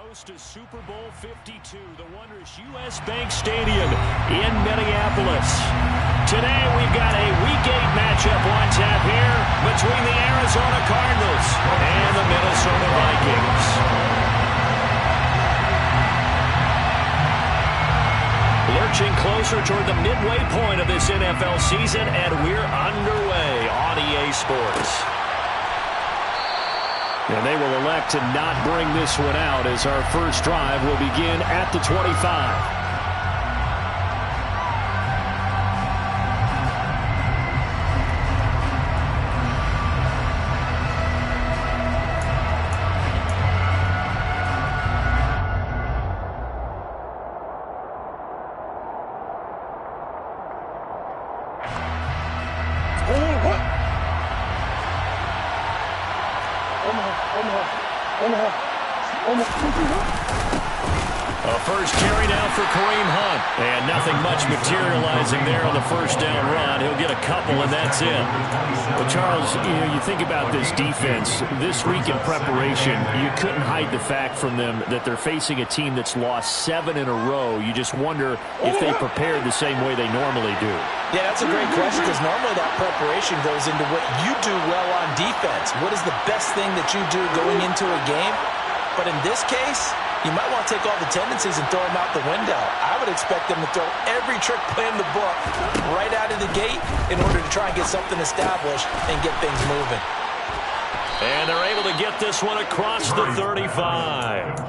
host to Super Bowl 52, the wondrous U.S. Bank Stadium in Minneapolis. Today we've got a Week 8 matchup on tap here between the Arizona Cardinals and the Minnesota Vikings. Lurching closer toward the midway point of this NFL season, and we're underway on EA Sports. And they will elect to not bring this one out as our first drive will begin at the 25. A first carry now for Kareem Hunt. And nothing much materializing there on the first down run. He'll get a couple, and that's it. Well, Charles, you think about this defense. This week in preparation, you couldn't hide the fact from them that they're facing a team that's lost 7 in a row. You just wonder if they prepared the same way they normally do. Yeah, that's a great question, because normally that preparation goes into what you do well on defense. What is the best thing that you do going into a game? But in this case, you might want to take all the tendencies and throw them out the window. I would expect them to throw every trick play in the book right out of the gate in order to try and get something established and get things moving. And they're able to get this one across the 35.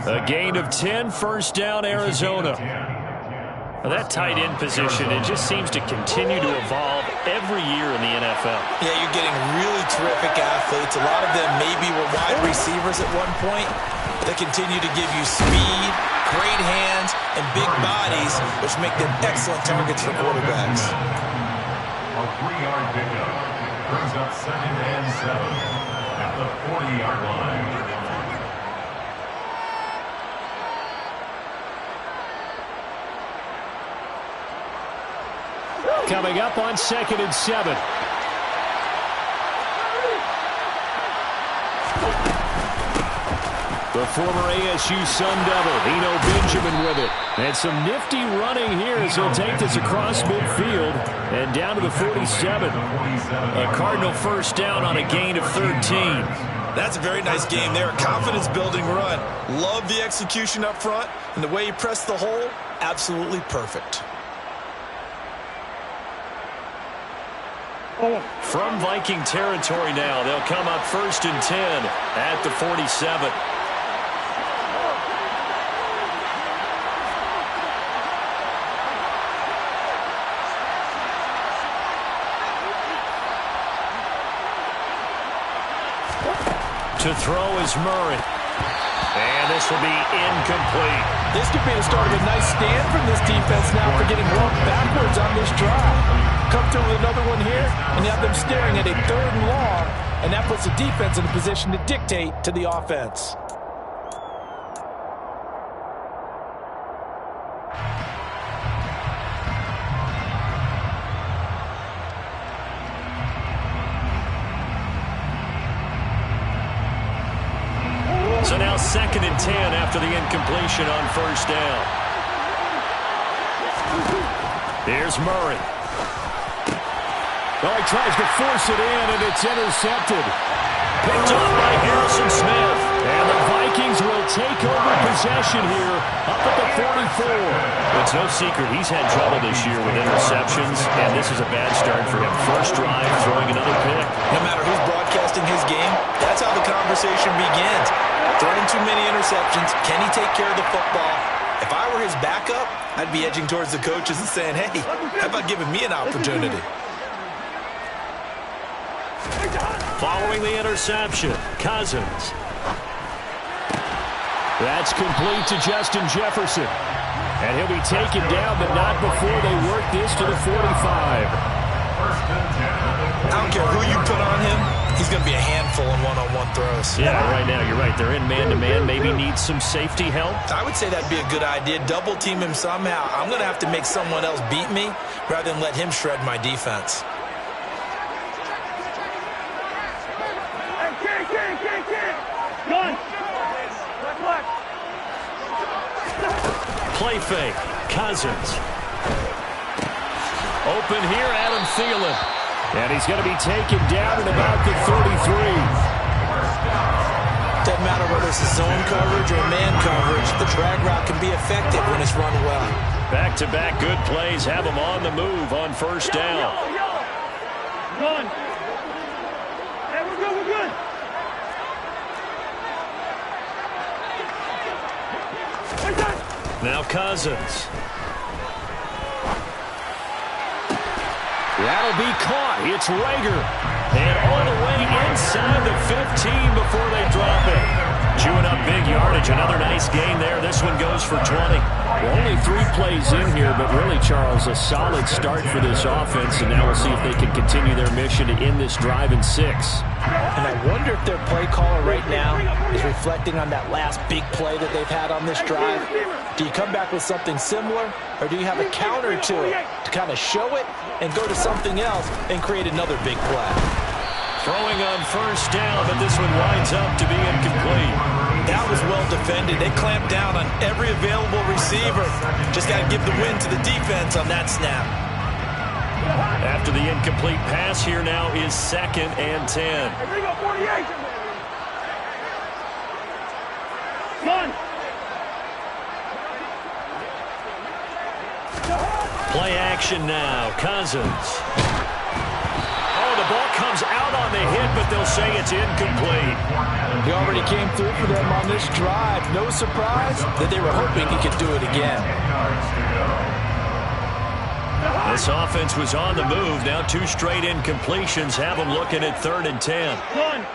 A gain of 10, first down, Arizona. Now that tight end position, it just seems to continue to evolve every year in the NFL. Yeah, you're getting really terrific athletes. A lot of them maybe were wide receivers at one point. They continue to give you speed, great hands, and big bodies, which make them excellent targets for quarterbacks. A 3-yard pickup brings up 2nd and 7 at the 40-yard line. Coming up on 2nd and 7. The former ASU Sun Devil, Eno Benjamin with it. And some nifty running here as he'll take this across midfield and down to the 47. A Cardinal first down on a gain of 13. That's a very nice game there. A confidence-building run. Love the execution up front, and the way he pressed the hole, absolutely perfect. From Viking territory now, they'll come up 1st and 10 at the 47. To throw is Murray. And this will be incomplete. This could be the start of a nice stand from this defense now for getting walked backwards on this drive. Come through with another one here, and you have them staring at a 3rd and long, and that puts the defense in a position to dictate to the offense. So now 2nd and 10 after the incompletion on first down. Here's Murray. Oh, he tries to force it in, and it's intercepted. Picked up by Harrison Smith. And the Vikings will take over possession here up at the 44. It's no secret he's had trouble this year with interceptions, and this is a bad start for him. First drive, throwing another pick. No matter who's broadcasting his game, that's how the conversation begins. Throwing too many interceptions. Can he take care of the football? If I were his backup, I'd be edging towards the coaches and saying, hey, how about giving me an opportunity? Following the interception, Cousins. That's complete to Justin Jefferson. And he'll be taken down, but not before they work this to the 45. I don't care who you put on him. He's going to be a handful in one-on-one throws. Yeah, right now, you're right. They're in man-to-man. Maybe needs some safety help. I would say that'd be a good idea. Double team him somehow. I'm going to have to make someone else beat me rather than let him shred my defense. Play fake. Cousins. Open here, Adam Thielen. And he's going to be taken down at about the 33. Doesn't matter whether it's zone coverage or man coverage. The drag route can be effective when it's run well. Back-to-back good plays have him on the move on first down. Run. Hey, we're good, we're good. Now Cousins. That'll be caught. It's Rager. And all the way inside the 15 before they drop it. Chewing up big yardage. Another nice gain there. This one goes for 20. Well, only 3 plays in here, but really, Charles, a solid start for this offense. And now we'll see if they can continue their mission to end this drive in 6. And I wonder if their play caller right now is reflecting on that last big play that they've had on this drive. Do you come back with something similar, or do you have a counter to it to kind of show it and go to something else and create another big play? Throwing on first down, but this one winds up to be incomplete. That was well defended. They clamped down on every available receiver. Just got to give the win to the defense on that snap. After the incomplete pass, here now is 2nd and 10. Hey, bring up 48. Run. Play action now. Cousins. Oh, the ball comes out on the hit, but they'll say it's incomplete. He already came through for them on this drive. No surprise that they were hoping he could do it again. This offense was on the move. Now 2 straight incompletions have them looking at 3rd and 10. Run.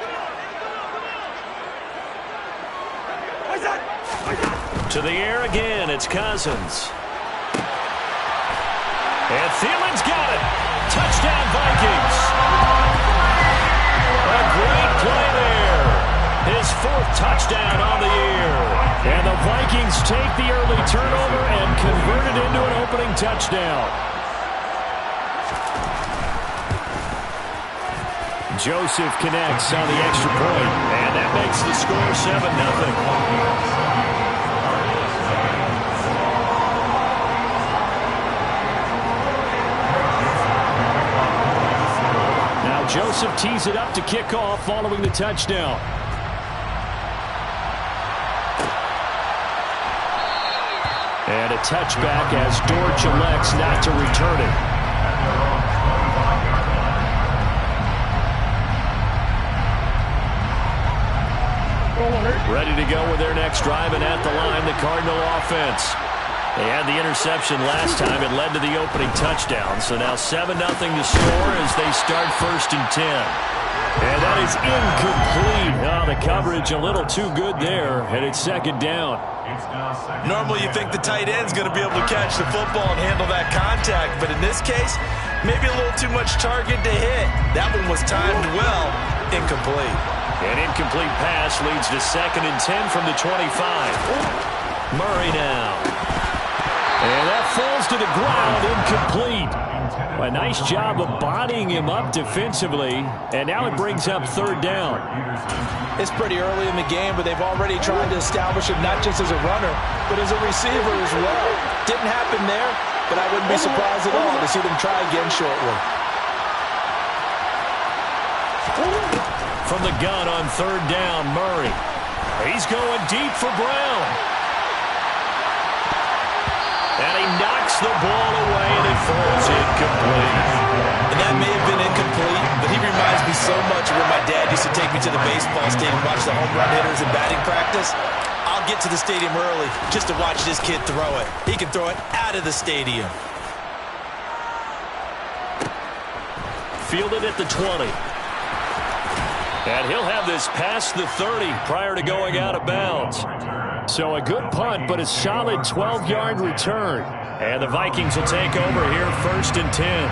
To the air again. It's Cousins. And Thielen's got it. Touchdown, Vikings. A great play there. His 4th touchdown on the year. And the Vikings take the early turnover and convert it into an opening touchdown. Joseph connects on the extra point. And that makes the score 7-0. Joseph tees it up to kick off following the touchdown. And a touchback as Dortch elects not to return it. Ready to go with their next drive, and at the line, the Cardinal offense. They had the interception last time. It led to the opening touchdown. So now 7-0 to score as they start 1st and 10. And that is incomplete. Oh, the coverage a little too good there, and it's 2nd down. Normally you think the tight end's going to be able to catch the football and handle that contact, but in this case, maybe a little too much target to hit. That one was timed well. Incomplete. An incomplete pass leads to 2nd and 10 from the 25. Murray now. And that falls to the ground, incomplete. A nice job of bodying him up defensively, and now it brings up 3rd down. It's pretty early in the game, but they've already tried to establish him not just as a runner, but as a receiver as well. Didn't happen there, but I wouldn't be surprised at all to see them try again shortly. From the gun on 3rd down, Murray. He's going deep for Brown. And he knocks the ball away, and it falls incomplete. And that may have been incomplete, but he reminds me so much of when my dad used to take me to the baseball stadium and watch the home run hitters in batting practice. I'll get to the stadium early just to watch this kid throw it. He can throw it out of the stadium. Fielded at the 20. And he'll have this past the 30 prior to going out of bounds. So a good punt, but a solid 12-yard return. And the Vikings will take over here 1st and 10.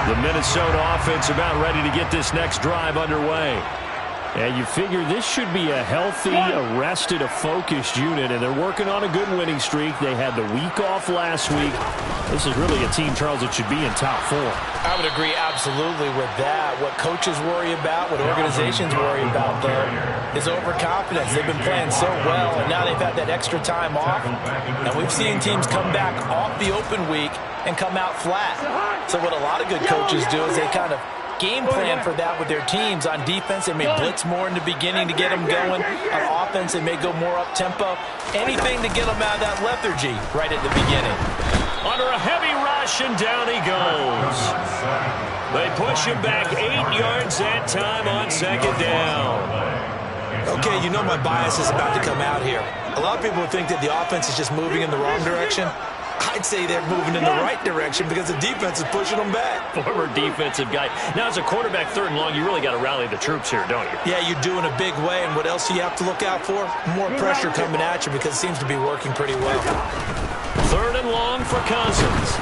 The Minnesota offense about ready to get this next drive underway. And you figure this should be a healthy, arrested, a focused unit, and they're working on a good winning streak. They had the week off last week. This is really a team, Charles, that should be in top 4. I would agree absolutely with that. What coaches worry about, what organizations worry about, though, is overconfidence. They've been playing so well, and now they've had that extra time off. And we've seen teams come back off the open week and come out flat. So what a lot of good coaches do is they kind of game plan for that with their teams. On defense, they may blitz more in the beginning to get them going. On offense, they may go more up-tempo. Anything to get them out of that lethargy right at the beginning. Under a heavy rush, and down he goes. They push him back 8 yards that time on second down. Okay, you know my bias is about to come out here. A lot of people think that the offense is just moving in the wrong direction. I'd say they're moving in the right direction because the defense is pushing them back. Former defensive guy. Now, as a quarterback, 3rd and long, you really got to rally the troops here, don't you? Yeah, you do in a big way. And what else do you have to look out for? More pressure coming at you because it seems to be working pretty well. 3rd and long for Cousins.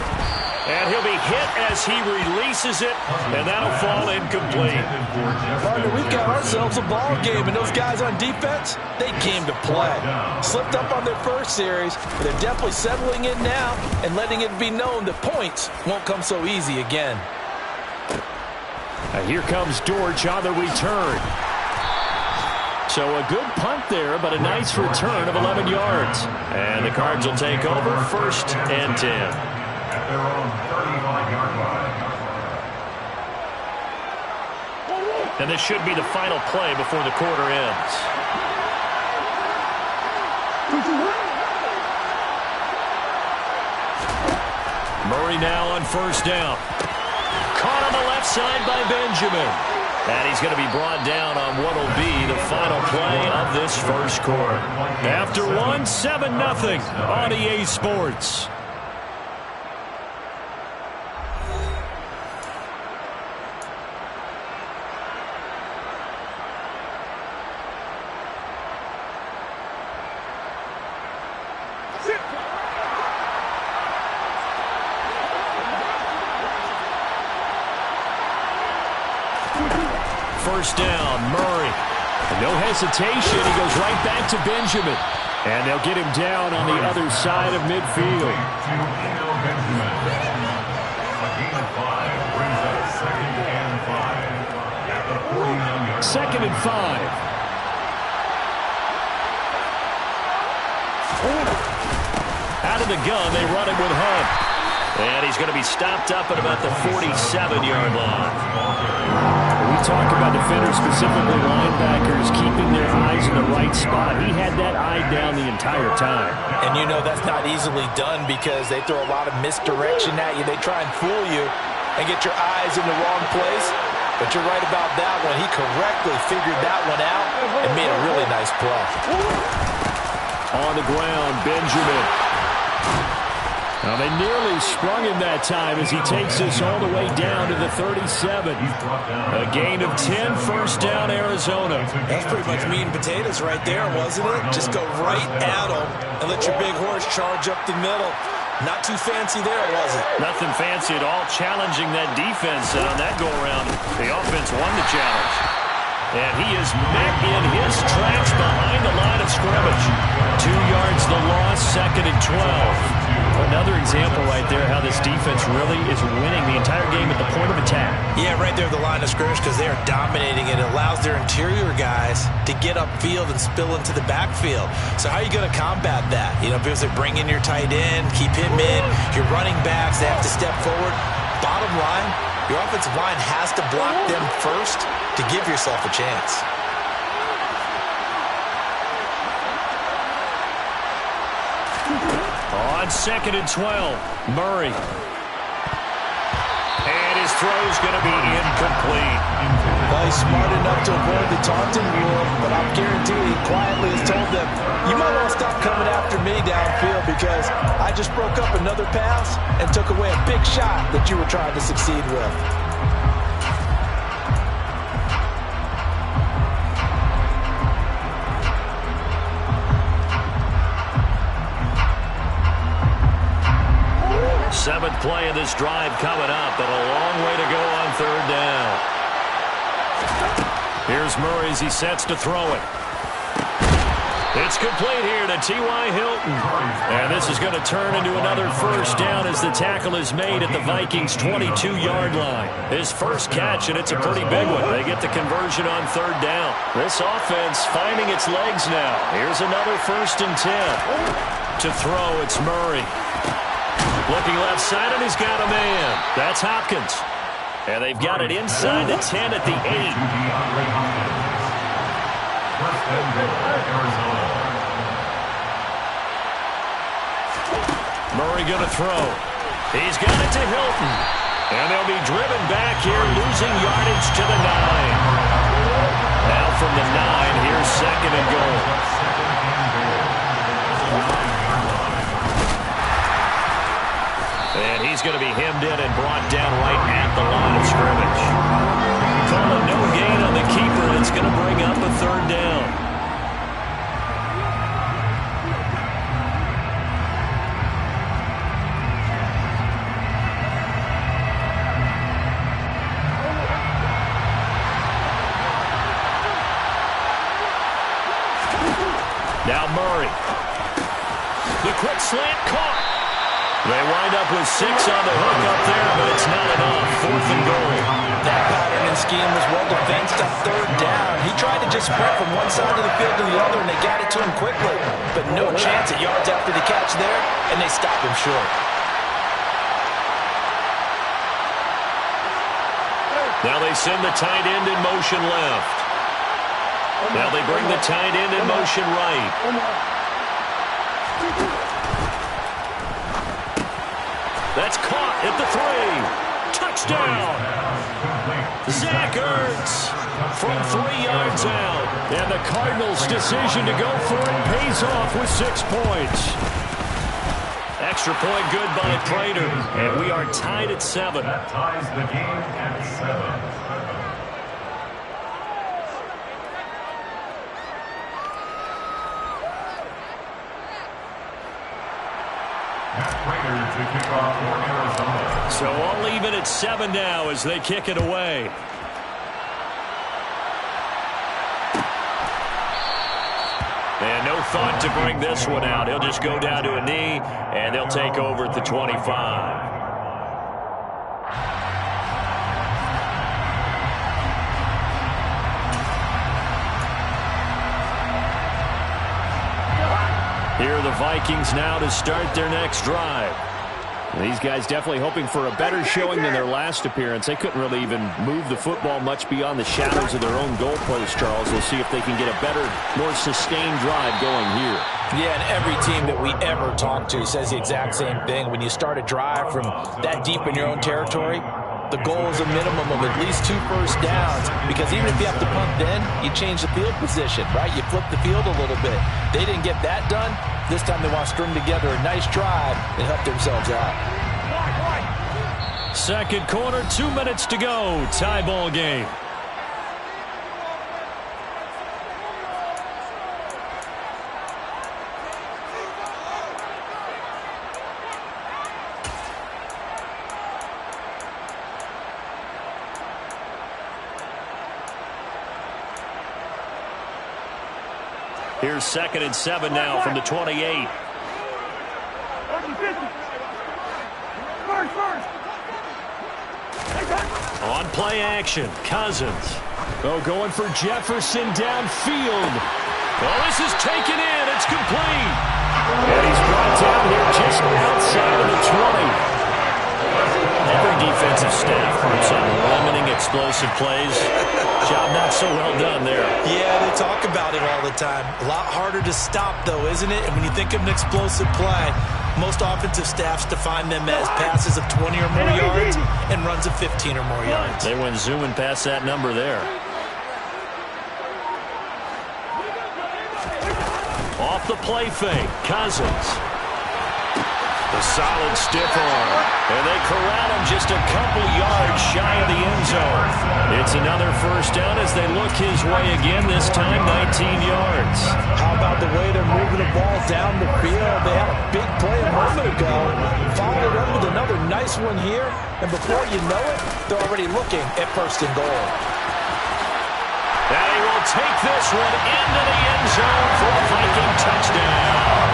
And he'll be hit as he releases it, and that'll fall incomplete. Partner, we've got ourselves a ball game, and those guys on defense, they came to play. Slipped up on their first series, but they're definitely settling in now and letting it be known that points won't come so easy again. Here comes Dortch on the return. So a good punt there, but a nice return of 11 yards. And the Cards will take over 1st and 10. At their own 35-yard line. And this should be the final play before the quarter ends. Murray now on 1st down. Caught on the left side by Benjamin. And he's going to be brought down on what will be the final play of this first quarter. After one, 7-0 on EA Sports. First down, Murray. No hesitation. He goes right back to Benjamin. And they'll get him down on the other side of midfield. Second and 5. Out of the gun, they run him with Hunt. And he's going to be stopped up at about the 47-yard line. We talk about defenders, specifically linebackers, keeping their eyes in the right spot. He had that eye down the entire time. And you know that's not easily done because they throw a lot of misdirection at you. They try and fool you and get your eyes in the wrong place. But you're right about that one. He correctly figured that one out and made a really nice play. On the ground, Benjamin. Now they nearly sprung him that time as he takes this all the way down to the 37. A gain of 10, first down, Arizona. That's pretty much meat and potatoes right there, wasn't it? Just go right at him and let your big horse charge up the middle. Not too fancy there, was it? Nothing fancy at all, challenging that defense. And on that go-around, the offense won the challenge. And he is met in his tracks behind the line of scrimmage. 2 yards the loss, 2nd and 12. Another example right there how this defense really is winning the entire game at the point of attack. Yeah, right there at the line of scrimmage because they are dominating it. It allows their interior guys to get upfield and spill into the backfield. So how are you going to combat that? You know, because they bring in your tight end, keep him in. Your running backs, they have to step forward. Bottom line, your offensive line has to block them first to give yourself a chance. On 2nd and 12, Murray. And his throw's going to be incomplete. Well, he's smart enough to avoid the taunting rule, but I'm guaranteed he quietly has told them, you might want to stop coming after me downfield because I just broke up another pass and took away a big shot that you were trying to succeed with. Seventh play of this drive coming up, but a long way to go on 3rd down. Here's Murray as he sets to throw it. It's complete here to T.Y. Hilton. And this is going to turn into another first down as the tackle is made at the Vikings' 22-yard line. His first catch, and it's a pretty big one. They get the conversion on third down. This offense finding its legs now. Here's another 1st and 10. To throw, it's Murray. Looking left side, and he's got a man. That's Hopkins. And they've got it inside the 10 at the 8. First and goal, Arizona. Murray going to throw. He's got it to Hilton. And they'll be driven back here, losing yardage to the 9. Now from the 9, here's 2nd and goal. And he's going to be hemmed in and brought down right at the line of scrimmage. Call it no gain on the keeper. It's going to bring up a 3rd down. Now Murray. The quick slant caught. They wind up with 6 on the hook up there, but it's not enough. 4th and goal. That pattern and scheme was well defensed on 3rd down. He tried to just sprint from one side of the field to the other, and they got it to him quickly. But no chance at yards after the catch there, and they stop him short. Now they send the tight end in motion left. Now they bring the tight end in motion right. That's caught at the 3. Touchdown! Zach Ertz from 3 yards out. And the Cardinals' decision to go for it pays off with 6 points. Extra point good by Prater. And we are tied at 7. That ties the game at 7. To kick off for Arizona. So all even at 7 now as they kick it away. And no thought to bring this one out. He'll just go down to a knee, and they'll take over at the 25. Here are the Vikings now to start their next drive. These guys definitely hoping for a better showing than their last appearance. They couldn't really even move the football much beyond the shadows of their own goalpost, Charles. They'll see if they can get a better, more sustained drive going here. Yeah, and every team that we ever talk to says the exact same thing. When you start a drive from that deep in your own territory, the goal is a minimum of at least 2 first downs, because even if you have to punt then, you change the field position, right? You flip the field a little bit. They didn't get that done. This time they want to string together a nice drive and help themselves out. 2nd quarter, 2 minutes to go. Tie ball game. Here's 2nd and 7 now from the 28. On play action, Cousins. Oh, going for Jefferson downfield. Oh, this is taken in. It's complete. And he's brought down here just outside of the 20. Every defensive staff works on limiting explosive plays. Job not so well done there. Yeah, they talk about it all the time. A lot harder to stop, though, isn't it? And when you think of an explosive play, most offensive staffs define them as passes of 20 or more yards and runs of 15 or more yards. They went zooming past that number there. Off the play fake, Cousins. The solid stiff arm. And they corral him just a couple yards shy of the end zone. It's another first down as they look his way again, this time 19 yards. How about the way they're moving the ball down the field? They had a big play a moment ago. Followed it up with another nice one here. And before you know it, they're already looking at 1st and goal. And he will take this one into the end zone for a Viking touchdown.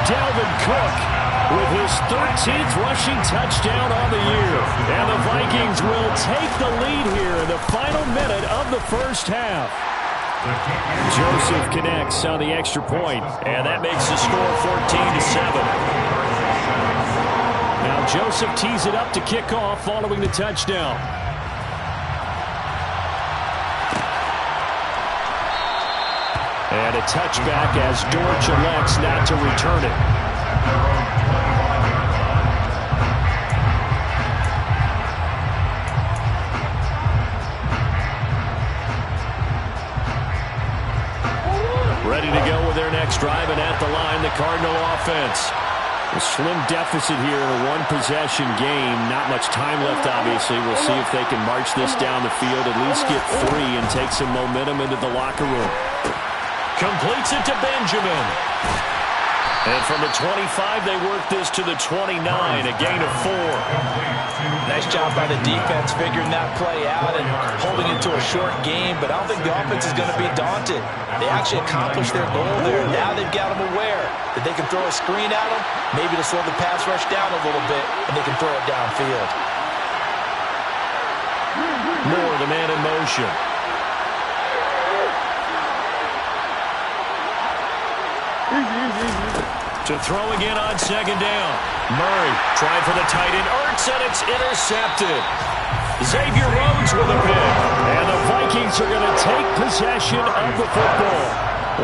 Dalvin Cook with his 13th rushing touchdown on the year. And the Vikings will take the lead here in the final minute of the first half. Joseph connects on the extra point, and that makes the score 14-7. Now Joseph tees it up to kick off following the touchdown. And a touchback as Dortch elects not to return it. Ready to go with their next drive, and at the line, the Cardinal offense. A slim deficit here in a one-possession game. Not much time left, obviously. We'll see if they can march this down the field, at least get 3 and take some momentum into the locker room. Completes it to Benjamin. And from the 25, they work this to the 29, a gain of 4. Nice job by the defense figuring that play out and holding it to a short game, but I don't think the offense is going to be daunted. They actually accomplished their goal there. Now they've got them aware that they can throw a screen at them, maybe to slow the pass rush down a little bit, and they can throw it downfield. Moore, the man in motion. To throw again on second down. Murray trying for the tight end. Ertz, and it's intercepted. Xavier Rhodes with a pick. And the Vikings are going to take possession of the football.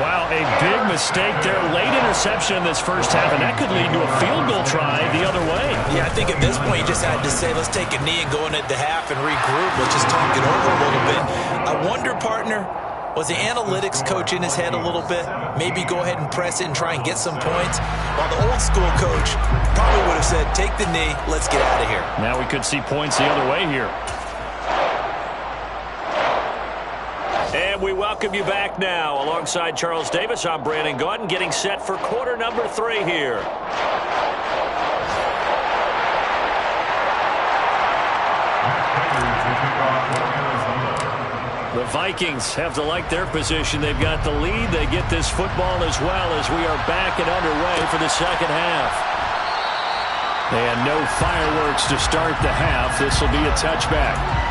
Wow, a big mistake there. Late interception in this first half, and that could lead to a field goal try the other way. Yeah, I think at this point you just had to say, let's take a knee and go into the half and regroup. Let's just talk it over a little bit. I wonder, partner, was the analytics coach in his head a little bit? Maybe go ahead and press it and try and get some points? While the old school coach probably would have said, take the knee, let's get out of here. Now we could see points the other way here. And we welcome you back now. Alongside Charles Davis, I'm Brandon Gaudin, getting set for quarter number 3 here. The Vikings have to like their position. They've got the lead. They get this football as well as we are back and underway for the second half. And no fireworks to start the half. This will be a touchback.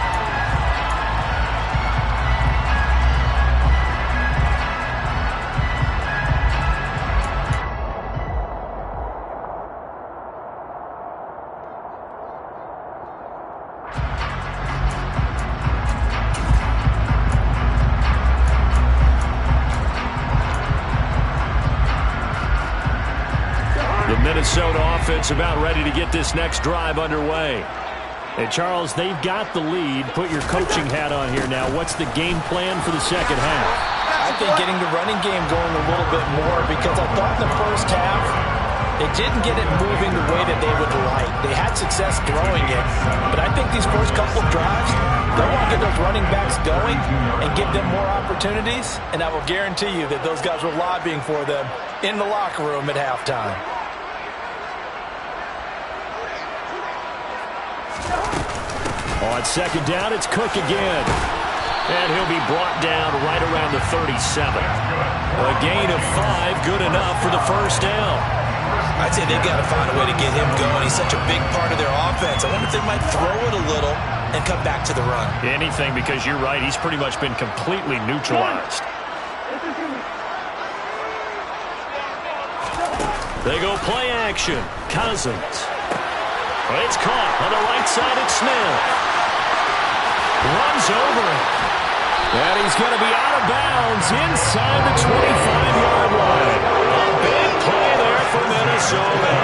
Minnesota offense about ready to get this next drive underway. And Charles, they've got the lead. Put your coaching hat on here now. What's the game plan for the second half? I think getting the running game going a little bit more, because I thought in the first half they didn't get it moving the way that they would like. They had success throwing it, but I think these first couple of drives, they want to get those running backs going and give them more opportunities, and I will guarantee you that those guys were lobbying for them in the locker room at halftime. On second down, it's Cook again. And he'll be brought down right around the 37. A gain of 5, good enough for the first down. I'd say they've got to find a way to get him going. He's such a big part of their offense. I wonder if they might throw it a little and come back to the run. Anything, because you're right. He's pretty much been completely neutralized. They go play action. Cousins. It's caught on the right side. It's Smith. Runs over it. And he's going to be out of bounds inside the 25-yard line. A big play there for Minnesota.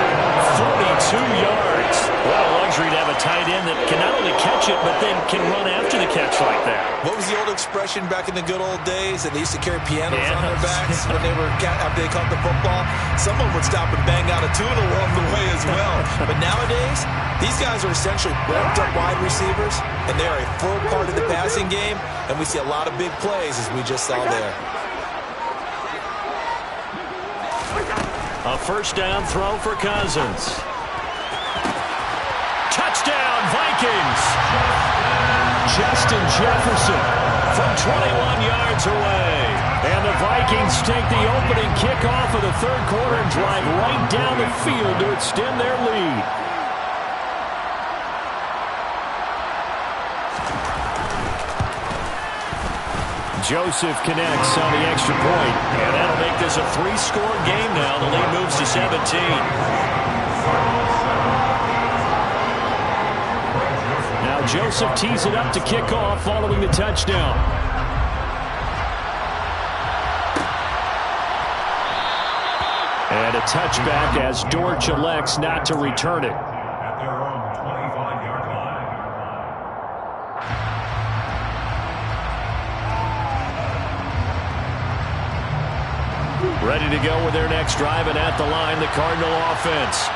42 yards. What a luxury to have a tight end that can not only catch it, but then can run after the catch like that. What was the old expression back in the good old days that they used to carry pianos on their backs when they were after they caught the football? Someone would stop and bang out a tune along the way as well. But nowadays, these guys are essentially bulked up wide receivers, and they are a full part of the passing game, and we see a lot of big plays as we just saw there. A first down throw for Cousins. Touchdown, Vikings! Justin Jefferson from 21 yards away. And the Vikings take the opening kickoff of the third quarter and drive right down the field to extend their lead. Joseph connects on the extra point, and that'll make this a three-score game now. The lead moves to 17. Now Joseph tees it up to kick off following the touchdown. And a touchback as Dortch elects not to return it. At their own 25-yard line. Ready to go with their next drive, and at the line, the Cardinal offense.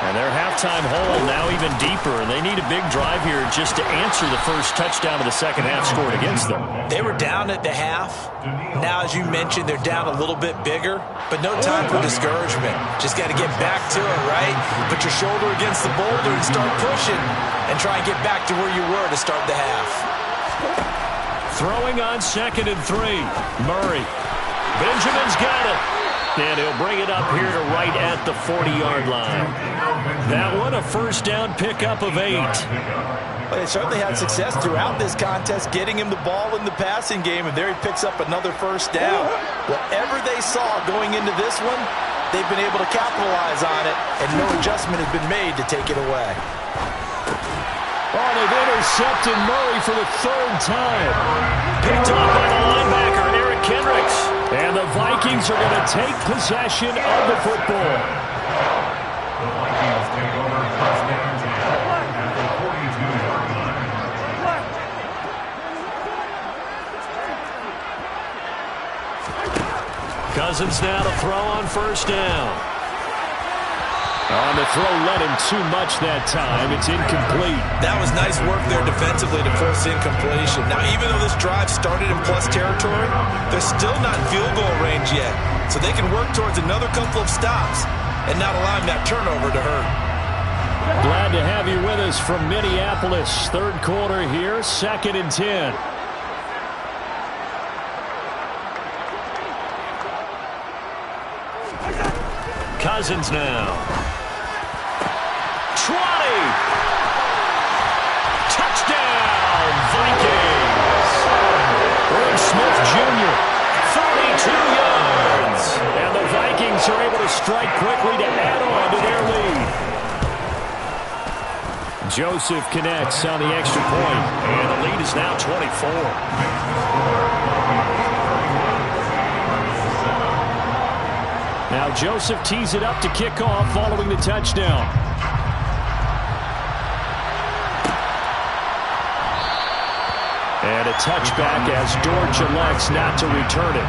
And their halftime hole now even deeper, and they need a big drive here just to answer the first touchdown of the second half scored against them. They were down at the half. Now, as you mentioned, they're down a little bit bigger, but no time for discouragement. Just got to get back to it, right? Put your shoulder against the boulder and start pushing, and try and get back to where you were to start the half. Throwing on 2nd and 3. Murray. Benjamin's got it. And he'll bring it up here to right at the 40-yard line. That one, a first down pickup of 8. Well, they certainly had success throughout this contest, getting him the ball in the passing game, and there he picks up another first down. Whatever they saw going into this one, they've been able to capitalize on it, and no adjustment has been made to take it away. Oh, they've intercepted Murray for the 3rd time. Picked up by the linebacker, Eric Kendricks. And the Vikings are going to take possession of the football. The Vikings take over first down at the 42-yard line. Cousins now to throw on first down. On the throw, led him too much that time. It's incomplete. That was nice work there defensively to force incompletion. Now, even though this drive started in plus territory, they're still not in field goal range yet. So they can work towards another couple of stops and not allowing that turnover to hurt. Glad to have you with us from Minneapolis. Third quarter here, 2nd and 10. Cousins now. 20. Touchdown, Vikings. Irv Smith Jr., 42 yards. And the Vikings are able to strike quickly to add on to their lead. Joseph connects on the extra point, and the lead is now 24. Now Joseph tees it up to kick off following the touchdown. And a touchback as Dortch elects not to return it.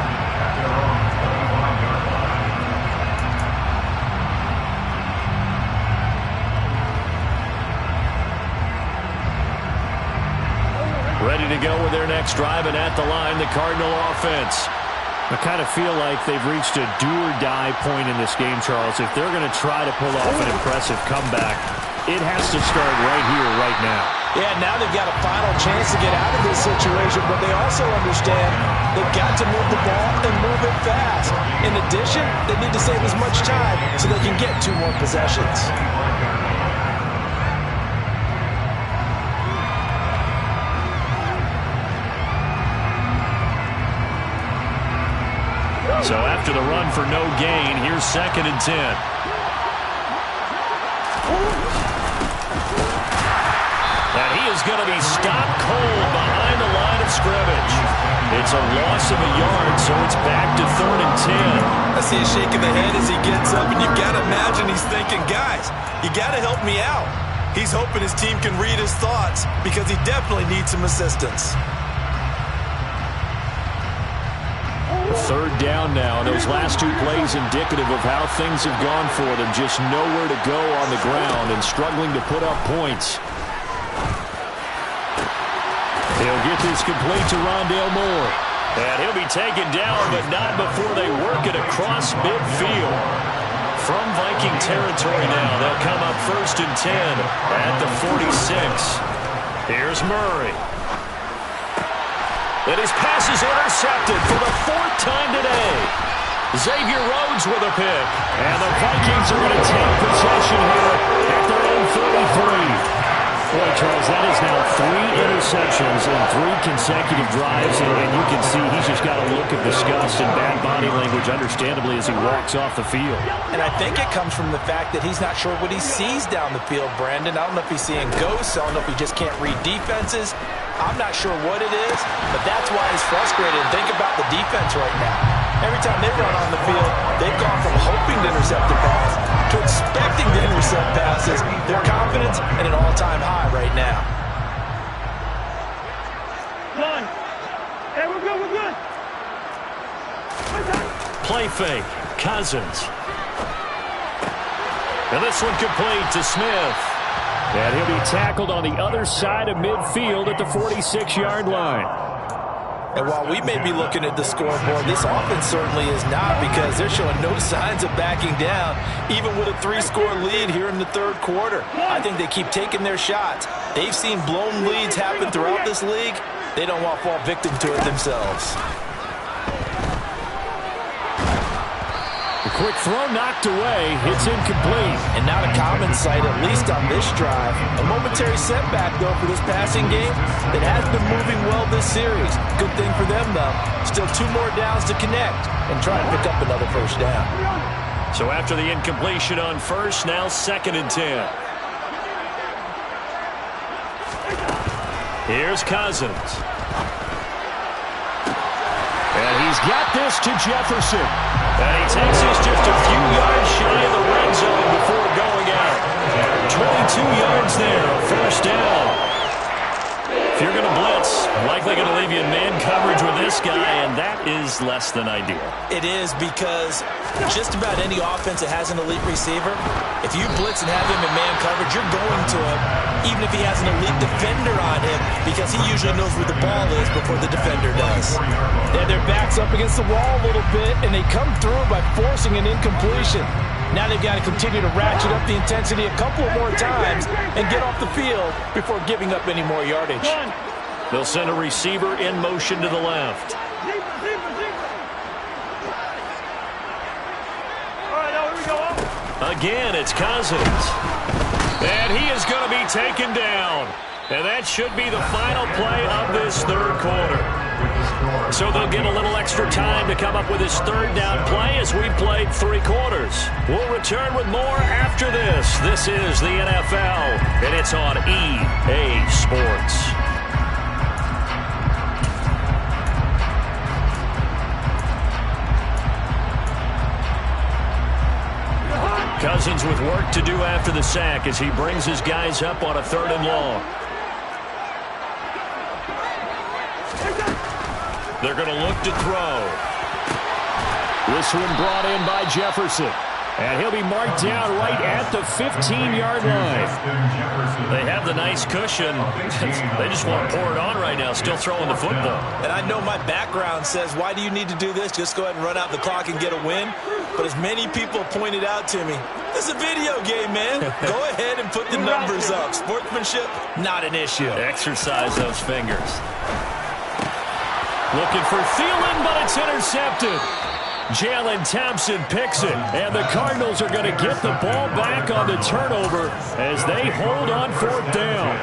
Ready to go with their next drive, and at the line, the Cardinal offense. I kind of feel like they've reached a do-or-die point in this game, Charles. If they're going to try to pull off an impressive comeback, it has to start right here, right now. Yeah, now they've got a final chance to get out of this situation, but they also understand they've got to move the ball and move it fast. In addition, they need to save as much time so they can get 2 more possessions. So after the run for no gain, here's 2nd and 10. And he is going to be stopped cold behind the line of scrimmage. It's a loss of a yard, so it's back to 3rd and 10. I see a shake of the head as he gets up, and you've got to imagine he's thinking, guys, you got to help me out. He's hoping his team can read his thoughts because he definitely needs some assistance. 3rd down now, and those last 2 plays indicative of how things have gone for them. Just nowhere to go on the ground and struggling to put up points. He'll get this complete to Rondale Moore. And he'll be taken down, but not before they work it across midfield. From Viking territory now, they'll come up 1st and 10 at the 46. Here's Murray. And his pass is intercepted for the 4th time today. Xavier Rhodes with a pick. And the Vikings are going to take possession here at their own 33. Boy, Charles, that is now 3 interceptions in 3 consecutive drives, and you can see he's just got a look of disgust and bad body language, understandably, as he walks off the field. And I think it comes from the fact that he's not sure what he sees down the field, Brandon. I don't know if he's seeing ghosts. I don't know if he just can't read defenses. I'm not sure what it is, but that's why he's frustrated. And think about the defense right now. Every time they run on the field, they've gone from hoping to intercept a pass to expecting to intercept passes. Their confidence at an all-time high right now. Done. Hey, we're good, we're good. Play fake. Cousins. And this one complete to Smith. And he'll be tackled on the other side of midfield at the 46-yard line. And while we may be looking at the scoreboard, this offense certainly is not, because they're showing no signs of backing down, even with a 3-score lead here in the 3rd quarter. I think they keep taking their shots. They've seen blown leads happen throughout this league. They don't want to fall victim to it themselves. The quick throw knocked away. It's incomplete. And not a common sight, at least on this drive. A momentary setback, though, for this passing game that has been moving well this series. Good thing for them, though. Still 2 more downs to connect and try to pick up another 1st down. So after the incompletion on 1st, now 2nd and 10. Here's Cousins. And he's got this to Jefferson. And he takes us just a few yards shy of the red zone before going out. 22 yards there, 1st down. If you're going to blitz, likely going to leave you in man coverage with this guy, and that is less than ideal. It is, because just about any offense that has an elite receiver, if you blitz and have him in man coverage, you're going to him, even if he has an elite defender on him, because he usually knows where the ball is before the defender does. They have their backs up against the wall a little bit, and they come through by forcing an incompletion. Now they've got to continue to ratchet up the intensity a couple more times and get off the field before giving up any more yardage. They'll send a receiver in motion to the left. All right, now here we go. Again, it's Cousins. And he is going to be taken down. And that should be the final play of this 3rd quarter. So they'll get a little extra time to come up with his 3rd down play as we played 3 quarters. We'll return with more after this. This is the NFL, and it's on EA Sports. Cousins with work to do after the sack as he brings his guys up on a 3rd and long. They're going to look to throw. This one brought in by Jefferson. And he'll be marked down right at the 15-yard line. They have the nice cushion. They just want to pour it on right now, still throwing the football. And I know my background says, why do you need to do this? Just go ahead and run out the clock and get a win. But as many people pointed out to me, this is a video game, man. Go ahead and put the numbers up. Sportsmanship, not an issue. Exercise those fingers. Looking for Thielen, but it's intercepted. Jalen Thompson picks it, and the Cardinals are going to get the ball back on the turnover as they hold on 4th down.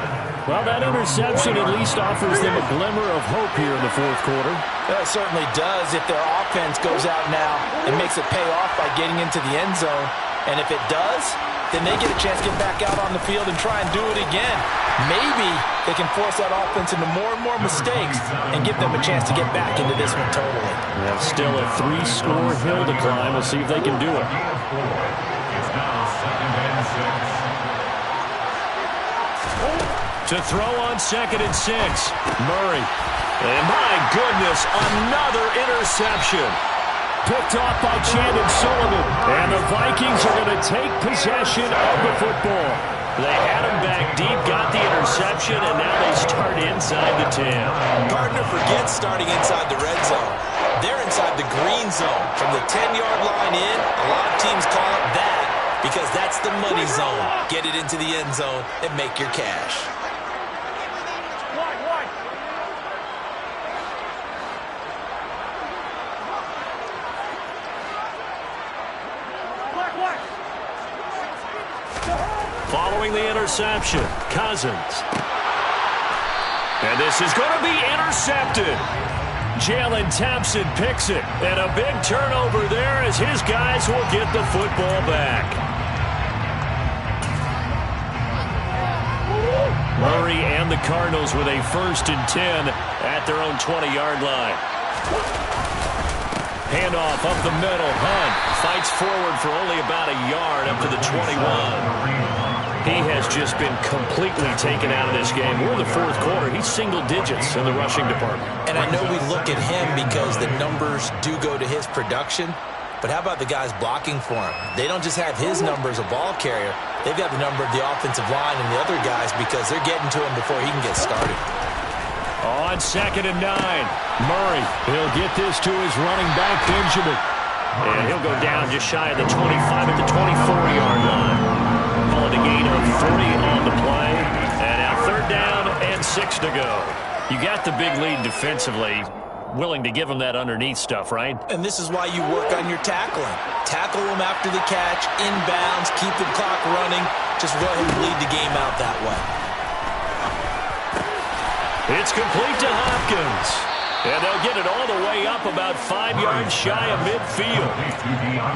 Well, that interception at least offers them a glimmer of hope here in the 4th quarter. It certainly does if their offense goes out now and makes it pay off by getting into the end zone. And if it does, then they get a chance to get back out on the field and try and do it again. Maybe they can force that offense into more and more mistakes and give them a chance to get back into this one totally. They have still a 3-score hill to climb. We'll see if they can do it. It's now 2nd and 6. To throw on 2nd and 6. Murray. And my goodness, another interception. Picked off by Chandon Sullivan. And the Vikings are going to take possession of the football. They had him back deep, got the interception, and now they start inside the 10. Gardner forgets starting inside the red zone. They're inside the green zone. From the 10-yard line in, a lot of teams call it that because that's the money zone. Get it into the end zone and make your cash. Following the interception, Cousins. And this is going to be intercepted. Jalen Thompson picks it. And a big turnover there as his guys will get the football back. Murray and the Cardinals with a 1st and 10 at their own 20-yard line. Handoff up the middle. Hunt fights forward for only about a yard up to the 21. He has just been completely taken out of this game. We're in the 4th quarter. He's single digits in the rushing department. And I know we look at him because the numbers do go to his production. But how about the guys blocking for him? They don't just have his number as a ball carrier. They've got the number of the offensive line and the other guys because they're getting to him before he can get started. On 2nd and 9, Murray. He'll get this to his running back, Benjamin. And he'll go down just shy of the 25 at the 24-yard line. Call it a gain of 3 on the play. And now 3rd down and 6 to go. You got the big lead defensively. Willing to give him that underneath stuff, right? And this is why you work on your tackling. Tackle him after the catch, inbounds, keep the clock running. Just let him lead the game out that way. It's complete to Hopkins. And they'll get it all the way up about 5 yards shy of midfield.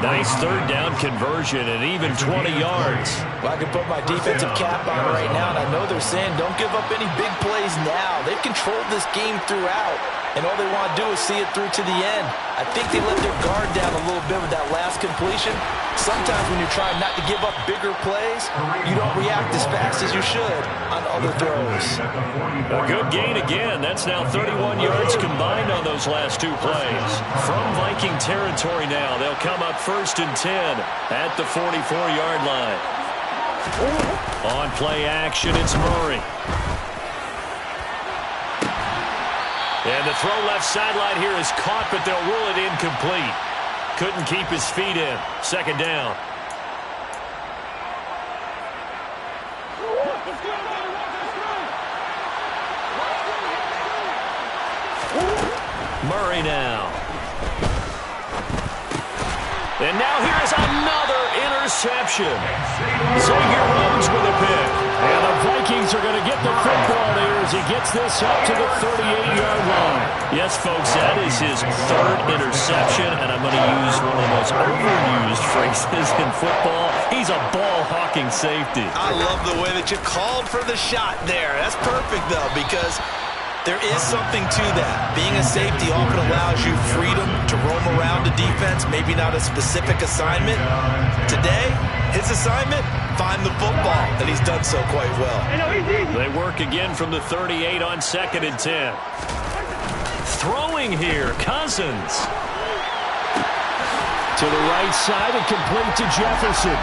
Nice 3rd down conversion and even 20 yards. Well, I can put my defensive cap on right now, and I know they're saying don't give up any big plays now. They've controlled this game throughout, and all they want to do is see it through to the end. I think they let their guard down a little bit with that last completion. Sometimes when you're trying not to give up bigger plays, you don't react as fast as you should on other throws. A good gain again. That's now 31 yards combined on those last 2 plays. From Viking territory now, they'll come up 1st and 10 at the 44-yard line. On play action, it's Murray. And the throw left sideline here is caught, but they'll rule it incomplete. Couldn't keep his feet in. 2nd down. Murray now. And now here's another interception. Xavier Rhodes with a pick. And the Vikings are going to get the football there as he gets this up to the 38-yard line. Yes, folks, that is his 3rd interception, and I'm going to use one of the most overused phrases in football. He's a ball-hawking safety. I love the way that you called for the shot there. That's perfect, though, because there is something to that. Being a safety often allows you freedom to roam around a defense, maybe not a specific assignment. Today, his assignment, find the football, and he's done so quite well. They work again from the 38 on 2nd and 10. Throwing here, Cousins. To the right side and complete to Jefferson.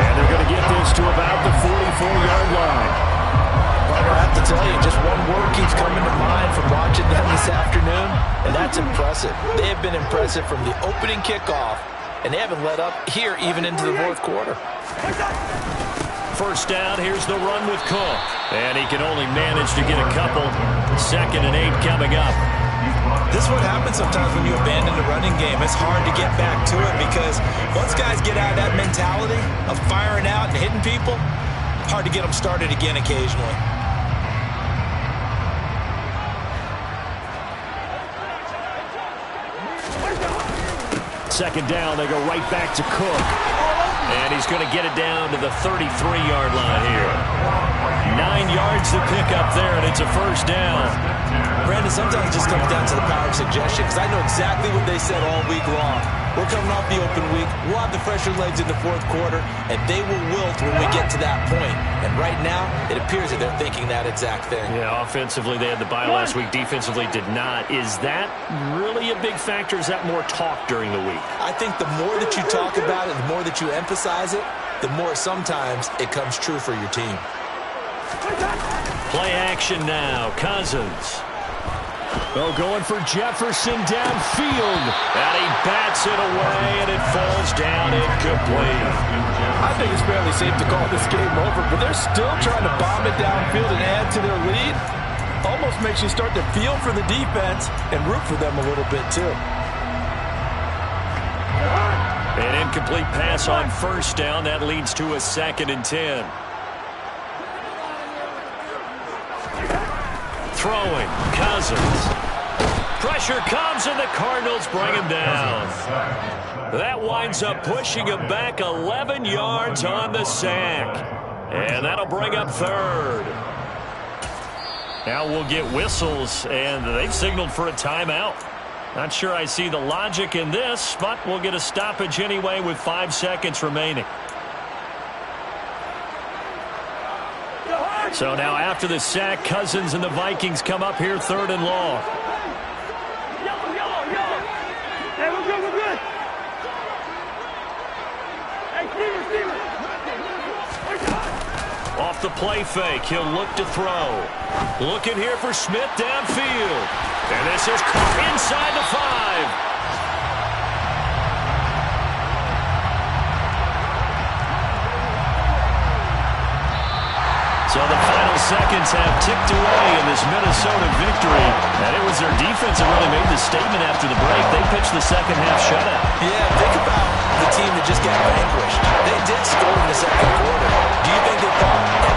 And they're going to get this to about the 44-yard line. I have to tell you, just one word keeps coming to mind from watching them this afternoon, and that's impressive. They have been impressive from the opening kickoff, and they haven't let up here even into the 4th quarter. 1st down, here's the run with Cook. And he can only manage to get a couple. 2nd and 8 coming up. This is what happens sometimes when you abandon the running game. It's hard to get back to it because once guys get out of that mentality of firing out and hitting people, hard to get them started again occasionally. 2nd down, they go right back to Cook. And he's going to get it down to the 33-yard line here. 9 yards to pick up there, and it's a 1st down. Brandon, sometimes it just comes down to the power of suggestion, because I know exactly what they said all week long. We're coming off the open week. We'll have the fresher legs in the 4th quarter, and they will wilt when we get to that point. And right now, it appears that they're thinking that exact thing. Yeah, offensively, they had the bye last week. Defensively, did not. Is that really a big factor? Is that more talk during the week? I think the more that you talk about it, the more that you emphasize it, the more sometimes it comes true for your team. Play action now. Cousins. Oh, going for Jefferson downfield. And he bats it away, and it falls down incomplete. I think it's fairly safe to call this game over, but they're still trying to bomb it downfield and add to their lead. Almost makes you start to feel for the defense and root for them a little bit, too. An incomplete pass on 1st down. That leads to a 2nd and 10. Throwing, Cousins. Pressure comes, and the Cardinals bring him down. That winds up pushing him back 11 yards on the sack. And that'll bring up third. Now we'll get whistles, and they've signaled for a timeout. Not sure I see the logic in this, but we'll get a stoppage anyway with 5 seconds remaining. So now after the sack, Cousins and the Vikings come up here 3rd and long. Yellow. Hey, we're good. Hey, Steven. Off the play fake, he'll look to throw. Looking here for Smith downfield. And this is caught inside the 5. So the final seconds have ticked away in this Minnesota victory. And it was their defense that really made the statement after the break. They pitched the second half shutout. Yeah, think about the team that just got vanquished. They did score in the second quarter. Do you think they thought,